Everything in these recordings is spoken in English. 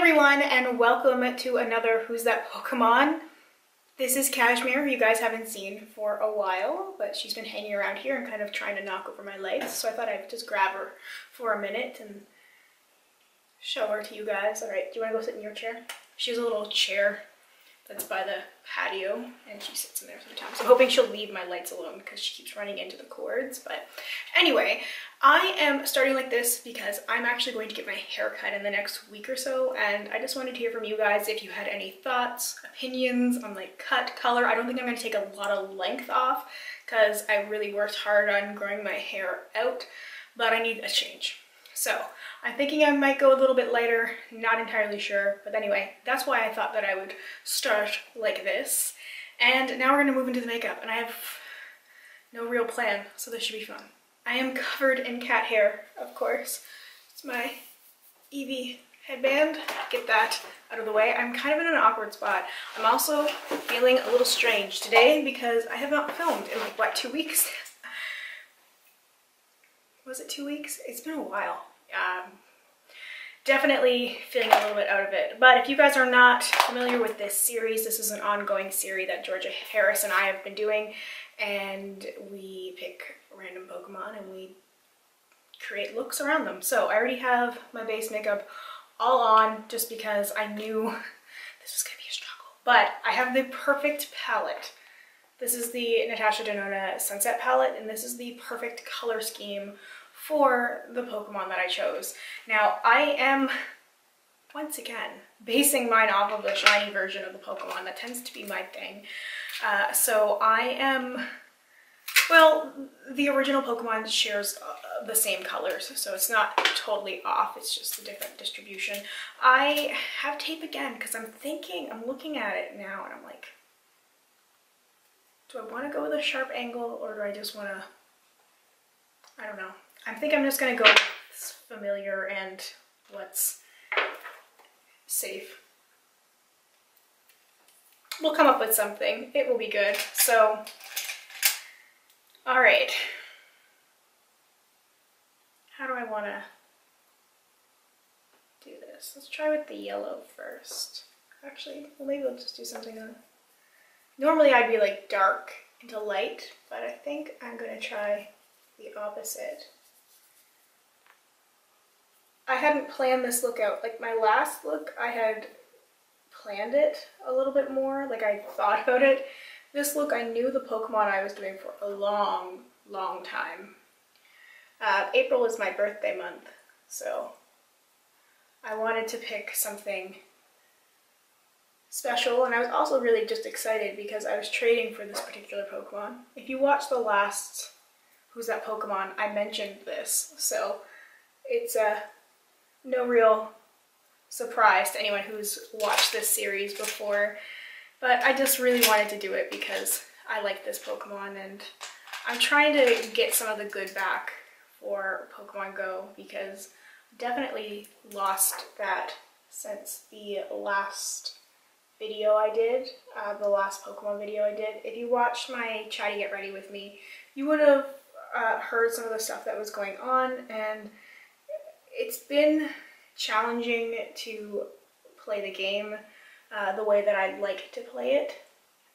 everyone, and welcome to another Who's That Pokemon? This is Cashmere, who you guys haven't seen for a while, but she's been hanging around here and kind of trying to knock over my legs, so I thought I'd just grab her for a minute and show her to you guys. Alright, do you want to go sit in your chair? She has a little chair that's by the patio, and she sits in there sometimes. I'm hoping she'll leave my lights alone because she keeps running into the cords. But anyway, I am starting like this because I'm actually going to get my hair cut in the next week or so, and I just wanted to hear from you guys if you had any thoughts, opinions on like cut, color. I don't think I'm going to take a lot of length off because I really worked hard on growing my hair out, but I need a change. So I'm thinking I might go a little bit lighter, not entirely sure, but anyway, that's why I thought that I would start like this. And now we're gonna move into the makeup, and I have no real plan, so this should be fun. I am covered in cat hair, of course. It's my Eevee headband. Get that out of the way. I'm kind of in an awkward spot. I'm also feeling a little strange today because I have not filmed in like, what, 2 weeks? Was it 2 weeks? It's been a while. Definitely feeling a little bit out of it. But if you guys are not familiar with this series, this is an ongoing series that Georgia Harris and I have been doing, and we pick random Pokemon and we create looks around them. So I already have my base makeup all on just because I knew this was gonna be a struggle. But I have the perfect palette. This is the Natasha Denona Sunset palette, and this is the perfect color scheme for the Pokemon that I chose. Now, I am, once again, basing mine off of the shiny version of the Pokemon. That tends to be my thing. So I am, well, the original Pokemon shares the same colors, so it's not totally off, it's just a different distribution. I have tape again, because I'm looking at it now, and I'm like, do I want to go with a sharp angle, or do I just want to, I don't know. I think I'm just going to go with familiar and what's safe. We'll come up with something. It will be good. So, alright. How do I want to do this? Let's try with the yellow first. Actually, well, maybe we'll just do something on. Normally I'd be like dark into light, but I think I'm going to try the opposite. I hadn't planned this look out. Like my last look, I had planned it a little bit more. Like I thought about it. This look, I knew the Pokemon I was doing for a long, long time. April is my birthday month, so I wanted to pick something special, and I was also really just excited because I was trading for this particular Pokemon. If you watch the last Who's That Pokemon, I mentioned this, so it's no real surprise to anyone who's watched this series before, but I just really wanted to do it because I like this Pokemon, and I'm trying to get some of the good back for Pokemon Go because I definitely lost that since the last video I did, the last Pokemon video I did. If you watched my Chatty Get Ready with me, you would have heard some of the stuff that was going on, and it's been challenging to play the game the way that I'd like to play it,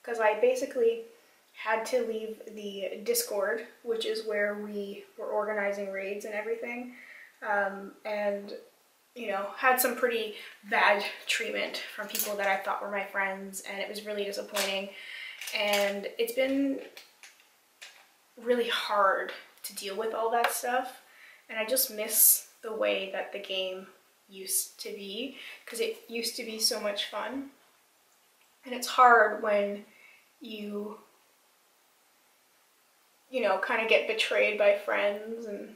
because I basically had to leave the Discord, which is where we were organizing raids and everything, and you know, had some pretty bad treatment from people that I thought were my friends, and it was really disappointing, and it's been really hard to deal with all that stuff, and I just miss the way that the game used to be, because it used to be so much fun. And it's hard when you know, kind of get betrayed by friends, and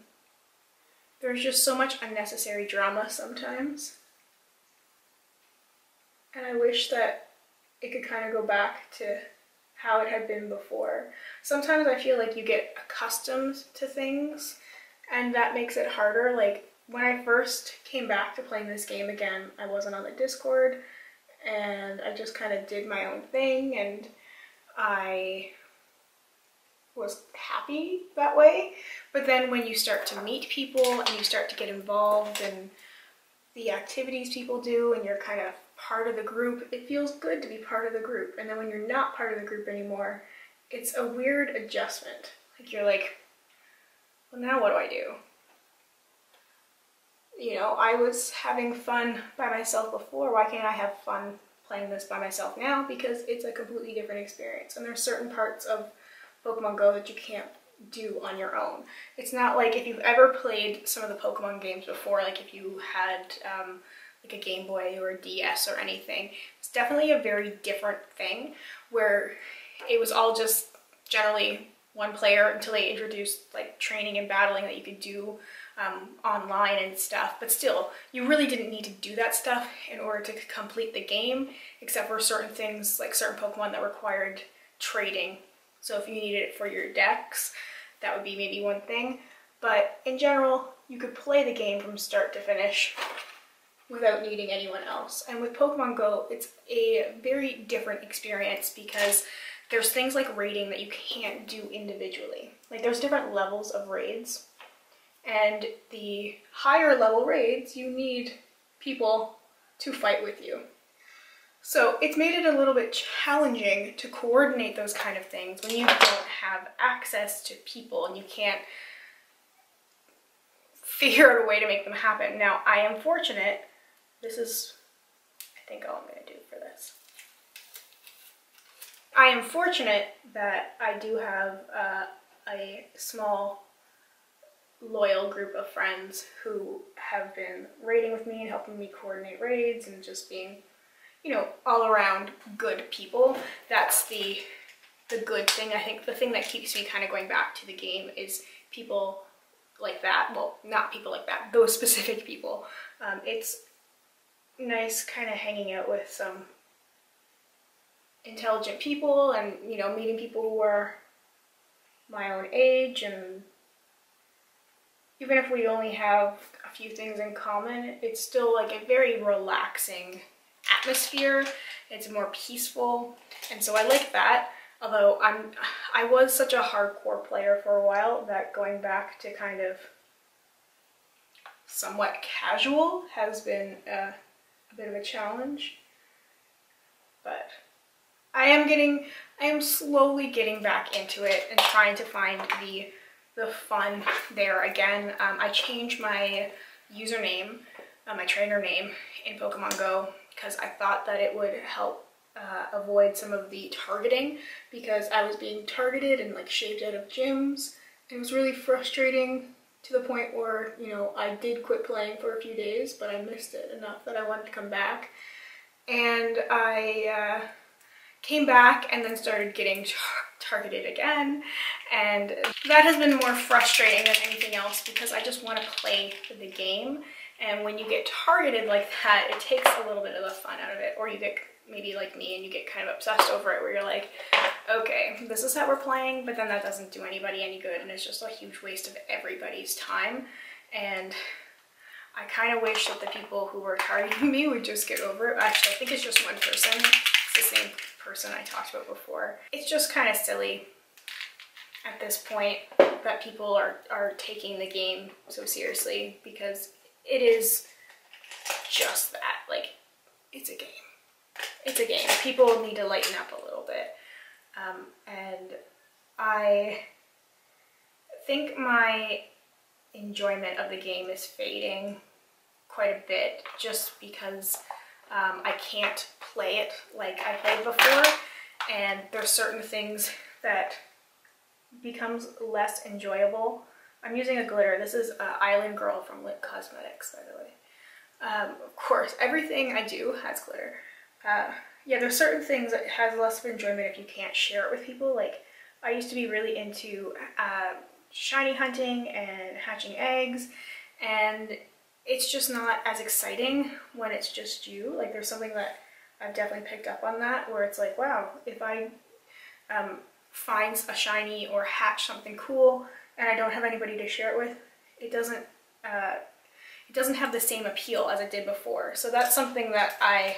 there's just so much unnecessary drama sometimes. And I wish that it could kind of go back to how it had been before. Sometimes I feel like you get accustomed to things, and that makes it harder. Like, when I first came back to playing this game again, I wasn't on the Discord, and I just kind of did my own thing, and I was happy that way. But then when you start to meet people and you start to get involved and the activities people do and you're kind of part of the group, it feels good to be part of the group. And then when you're not part of the group anymore, it's a weird adjustment. Like you're like, well, now what do I do? You know, I was having fun by myself before. Why can't I have fun playing this by myself now? Because it's a completely different experience. And there's certain parts of Pokemon Go that you can't do on your own. It's not like if you've ever played some of the Pokemon games before, like if you had like a Game Boy or a DS or anything, it's definitely a very different thing where it was all just generally one player until they introduced like training and battling that you could do online and stuff. But still, you really didn't need to do that stuff in order to complete the game, except for certain things like certain Pokemon that required trading. So if you needed it for your decks, that would be maybe one thing. But in general, you could play the game from start to finish without needing anyone else. And with Pokemon Go, it's a very different experience because there's things like raiding that you can't do individually. Like there's different levels of raids, and the higher level raids, you need people to fight with you. So it's made it a little bit challenging to coordinate those kind of things when you don't have access to people and you can't figure out a way to make them happen. Now, I am fortunate. This is, I think, all I'm going to do for this. I am fortunate that I do have a small, loyal group of friends who have been raiding with me and helping me coordinate raids and just being, you know, all around good people. That's the good thing. I think the thing that keeps me kind of going back to the game is people like that. Well, not people like that, those specific people. It's nice kind of hanging out with some intelligent people and, you know, meeting people who are my own age, and even if we only have a few things in common, it's still like a very relaxing atmosphere. It's more peaceful, and so I like that. Although I was such a hardcore player for a while that going back to kind of somewhat casual has been a bit of a challenge. But I am slowly getting back into it and trying to find the fun there again. I changed my username, my trainer name in Pokemon Go, because I thought that it would help avoid some of the targeting, because I was being targeted and like shaved out of gyms. It was really frustrating to the point where, you know, I did quit playing for a few days, but I missed it enough that I wanted to come back. And I came back and then started getting targeted again, and that has been more frustrating than anything else because I just want to play the game, and when you get targeted like that, it takes a little bit of the fun out of it. Or you get, maybe like me, and you get kind of obsessed over it where you're like, okay, this is how we're playing, but then that doesn't do anybody any good, and it's just a huge waste of everybody's time. And I kind of wish that the people who were targeting me would just get over it. Actually, I think it's just one person. It's the same person I talked about before. It's just kind of silly at this point that people are taking the game so seriously, because it is just that. Like, it's a game. It's a game. People need to lighten up a little bit. And I think my enjoyment of the game is fading quite a bit just because I can't play it like I played before, and there's certain things that becomes less enjoyable. I'm using a glitter. This is Island Girl from Lit Cosmetics, by the way. Of course, everything I do has glitter. Yeah, there's certain things that has less of enjoyment if you can't share it with people. Like, I used to be really into shiny hunting and hatching eggs, and it's just not as exciting when it's just you. Like, there's something that I've definitely picked up on that, where it's like, wow, if I find a shiny or hatch something cool and I don't have anybody to share it with, it doesn't have the same appeal as it did before. So that's something that I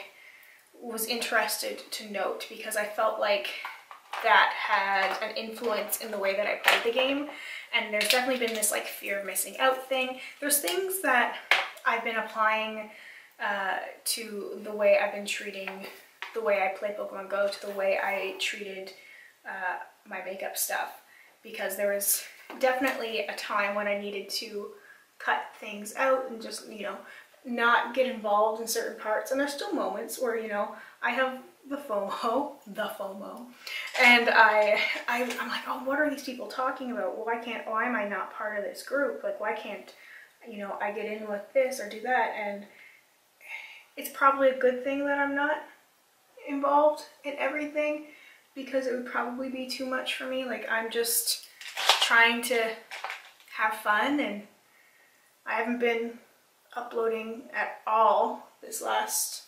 was interested to note, because I felt like that had an influence in the way that I played the game. And there's definitely been this like fear of missing out thing. There's things that I've been applying to the way I've been treating, the way I play Pokemon Go, to the way I treated my makeup stuff, because there was definitely a time when I needed to cut things out and just, you know, not get involved in certain parts. And there's still moments where, you know, I have the FOMO, and I'm like, oh, what are these people talking about? Why am I not part of this group? Like, why can't, you know, I get in with this or do that? And it's probably a good thing that I'm not involved in everything, because it would probably be too much for me. Like, I'm just trying to have fun, and I haven't been uploading at all this last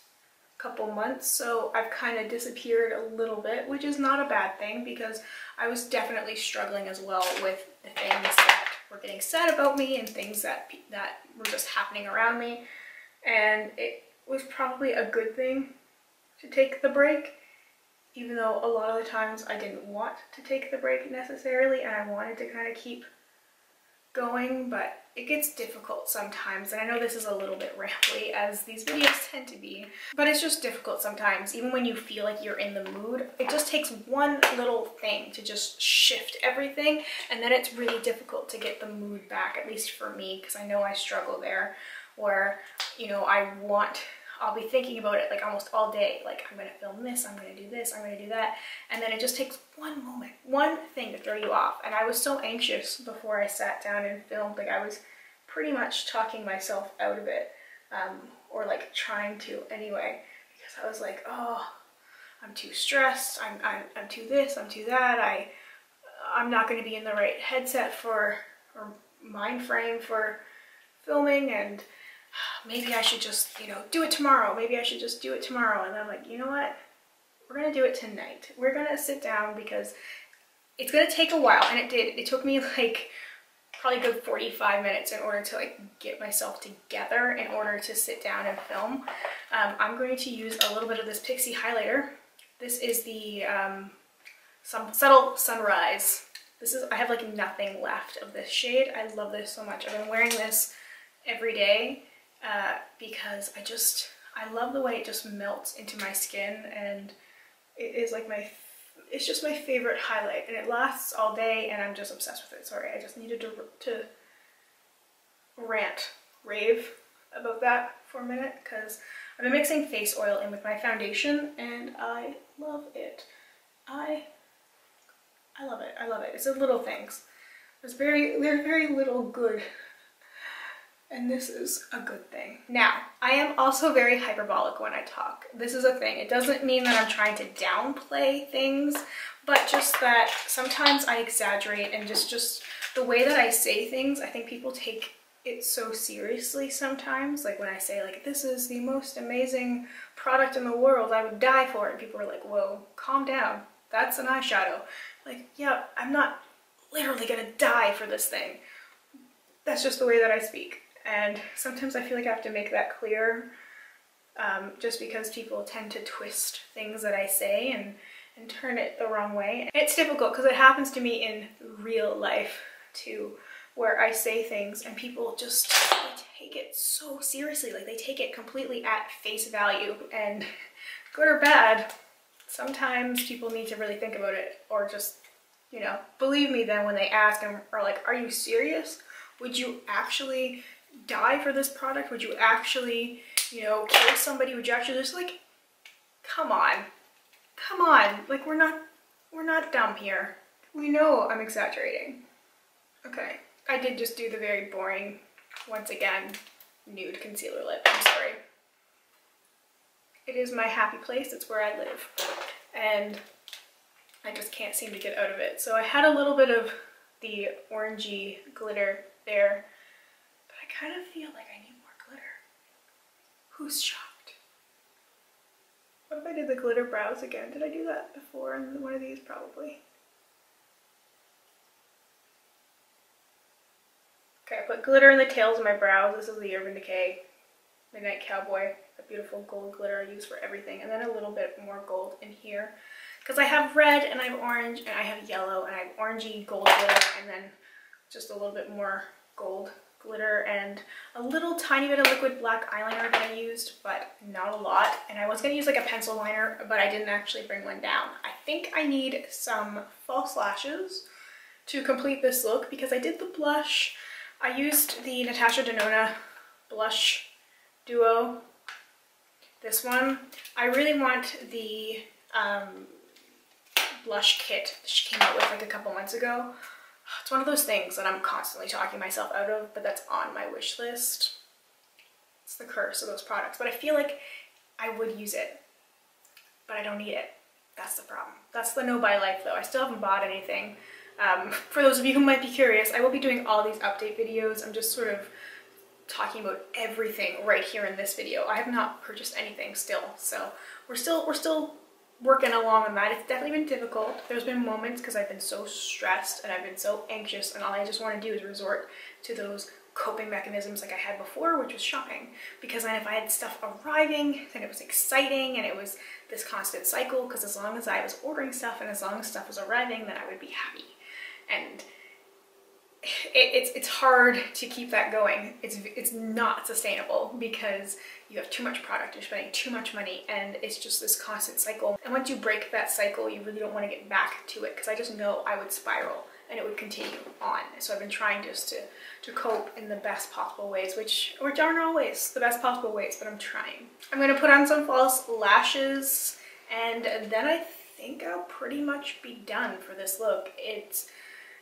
couple months, so I've kind of disappeared a little bit, which is not a bad thing, because I was definitely struggling as well with the things that were getting said about me and things that were just happening around me, and it was probably a good thing to take the break, even though a lot of the times I didn't want to take the break necessarily, and I wanted to kind of keep going, but it gets difficult sometimes. And I know this is a little bit rambly, as these videos tend to be, but it's just difficult sometimes. Even when you feel like you're in the mood, it just takes one little thing to just shift everything, and then it's really difficult to get the mood back, at least for me, because I know I struggle there, where, you know, I'll be thinking about it like almost all day, like, I'm gonna film this, I'm gonna do this, I'm gonna do that, and then it just takes one moment, one thing to throw you off. And I was so anxious before I sat down and filmed. Like, I was pretty much talking myself out of it, or like trying to anyway, because I was like, oh, I'm too stressed, I'm too this, I'm too that, I'm not gonna be in the right headset or mind frame for filming, and maybe I should just, you know, do it tomorrow. Maybe I should just do it tomorrow. And I'm like, you know what? We're gonna do it tonight. We're gonna sit down, because it's gonna take a while, and it did. It took me like probably a good 45 minutes in order to like get myself together in order to sit down and film. I'm going to use a little bit of this Pixie highlighter. This is the Subtle Sunrise. I have like nothing left of this shade. I love this so much. I've been wearing this every day, because I love the way it just melts into my skin, and it is like it's just my favorite highlight, and it lasts all day, and I'm just obsessed with it. Sorry, I just needed to rave about that for a minute, because I've been mixing face oil in with my foundation, and I love it. I love it. I love it. It's the little things. There's very little good, and this is a good thing. Now, I am also very hyperbolic when I talk. This is a thing. It doesn't mean that I'm trying to downplay things, but just that sometimes I exaggerate, and just the way that I say things, I think people take it so seriously sometimes. Like when I say like, this is the most amazing product in the world, I would die for it, and people are like, whoa, calm down. That's an eyeshadow. Like, yeah, I'm not literally gonna die for this thing. That's just the way that I speak. And sometimes I feel like I have to make that clear, just because people tend to twist things that I say and turn it the wrong way. It's difficult because it happens to me in real life too, where I say things and people just take it so seriously. Like, they take it completely at face value, and good or bad, sometimes people need to really think about it, or just, you know, believe me then when they ask and are like, are you serious? Would you actually die for this product? Would you actually, you know, kill somebody? Would you actually just, like, come on, like, we're not dumb here. We know I'm exaggerating. Okay, I did just do the very boring, once again, nude concealer lip. I'm sorry. It is my happy place. It's where I live, and I just can't seem to get out of it. So I had a little bit of the orangey glitter there, but I kind of feel like I need more glitter. Who's shocked? What if I did the glitter brows again? Did I do that before in one of these? Probably. Okay, I put glitter in the tails of my brows. This is the Urban Decay Midnight Cowboy, a beautiful gold glitter I use for everything, and then a little bit more gold in here, because I have red and I have orange and I have yellow and I have orangey gold glitter, and then just a little bit more gold glitter and a little tiny bit of liquid black eyeliner that I used, but not a lot. And I was gonna use like a pencil liner, but I didn't actually bring one down. I think I need some false lashes to complete this look because I did the blush. I used the Natasha Denona blush duo. This one. I really want the blush kit that she came out with like a couple months ago. It's one of those things that I'm constantly talking myself out of, but that's on my wish list. It's the curse of those products, but I feel like I would use it, but I don't need it. That's the problem. That's the no buy life though. I still haven't bought anything. For those of you who might be curious, I will be doing all these update videos. I'm just sort of talking about everything right here in this video. I have not purchased anything still, so we're still working along on that. It's definitely been difficult. There's been moments because I've been so stressed and I've been so anxious, and all I just want to do is resort to those coping mechanisms like I had before, which was shopping. Because then if I had stuff arriving, then it was exciting and it was this constant cycle, because as long as I was ordering stuff and as long as stuff was arriving, then I would be happy. And it's hard to keep that going. It's not sustainable because you have too much product, you're spending too much money, and it's just this constant cycle. And once you break that cycle, you really don't want to get back to it, because I just know I would spiral and it would continue on. So I've been trying just to cope in the best possible ways, which aren't always the best possible ways, but I'm trying. I'm going to put on some false lashes, and then I think I'll pretty much be done for this look.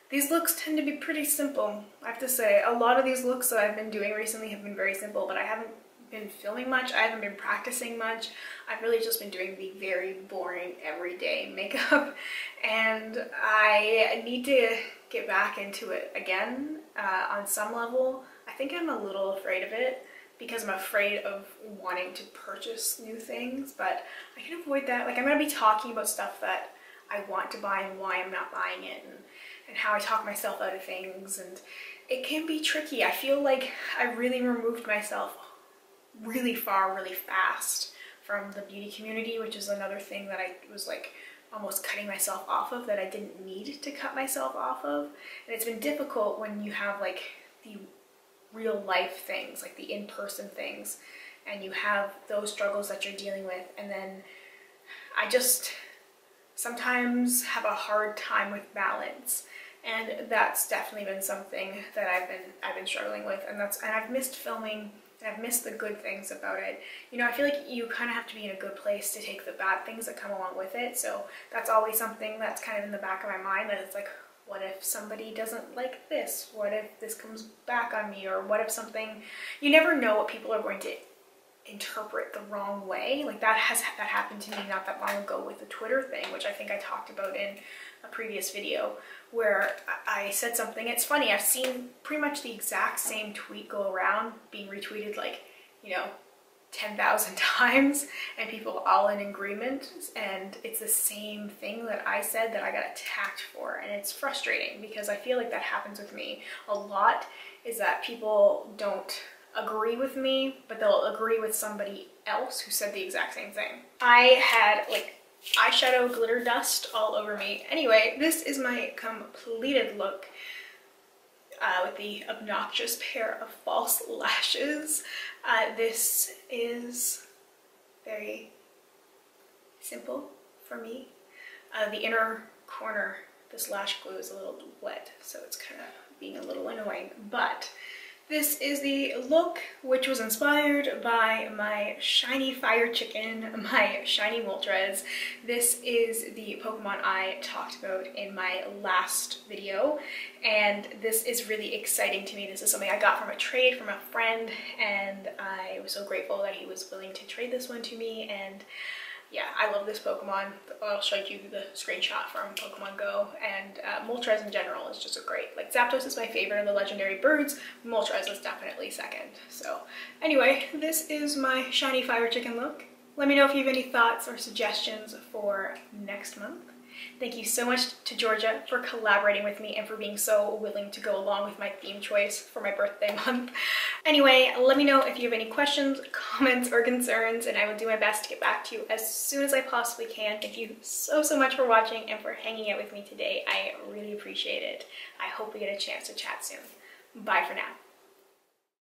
These looks tend to be pretty simple, I have to say. A lot of these looks that I've been doing recently have been very simple, but I haven't been filming much, I haven't been practicing much. I've really just been doing the very boring everyday makeup, and I need to get back into it again on some level. I think I'm a little afraid of it because I'm afraid of wanting to purchase new things, but I can avoid that. Like, I'm going to be talking about stuff that I want to buy and why I'm not buying it, and how I talk myself out of things, and it can be tricky. I feel like I really removed myself really far, really fast from the beauty community, which is another thing that I was like almost cutting myself off of, that I didn't need to cut myself off of. And it's been difficult when you have like the real life things, like the in-person things, and you have those struggles that you're dealing with, and then I just sometimes have a hard time with balance. And that's definitely been something that I've been struggling with, and I've missed filming, and I've missed the good things about it. You know, I feel like you kind of have to be in a good place to take the bad things that come along with it. So that's always something that's kind of in the back of my mind, that it's like, what if somebody doesn't like this? What if this comes back on me? Or what if something, you never know what people are going to interpret the wrong way. Like that happened to me not that long ago with the Twitter thing, which I think I talked about in a previous video, where I said something. It's funny, I've seen pretty much the exact same tweet go around, being retweeted like, you know, 10,000 times, and people all in agreement, and it's the same thing that I said that I got attacked for. And it's frustrating because I feel like that happens with me a lot, is that people don't agree with me, but they'll agree with somebody else who said the exact same thing. I had like eyeshadow glitter dust all over me. Anyway, this is my completed look with the obnoxious pair of false lashes. This is very simple for me. The inner corner, this lash glue is a little wet, so it's kind of being a little annoying, but this is the look, which was inspired by my shiny fire chicken, my shiny Moltres. This is the Pokemon I talked about in my last video, and this is really exciting to me. This is something I got from a trade from a friend, and I was so grateful that he was willing to trade this one to me. And yeah, I love this Pokemon. I'll show you the screenshot from Pokemon Go, and Moltres in general is just a great, like, Zapdos is my favorite of the legendary birds, Moltres is definitely second. So anyway, this is my shiny fire chicken look. Let me know if you have any thoughts or suggestions for next month. Thank you so much to Georgia for collaborating with me and for being so willing to go along with my theme choice for my birthday month. Anyway, let me know if you have any questions, comments, or concerns, and I will do my best to get back to you as soon as I possibly can. Thank you so much for watching and for hanging out with me today. I really appreciate it. I hope we get a chance to chat soon. Bye for now.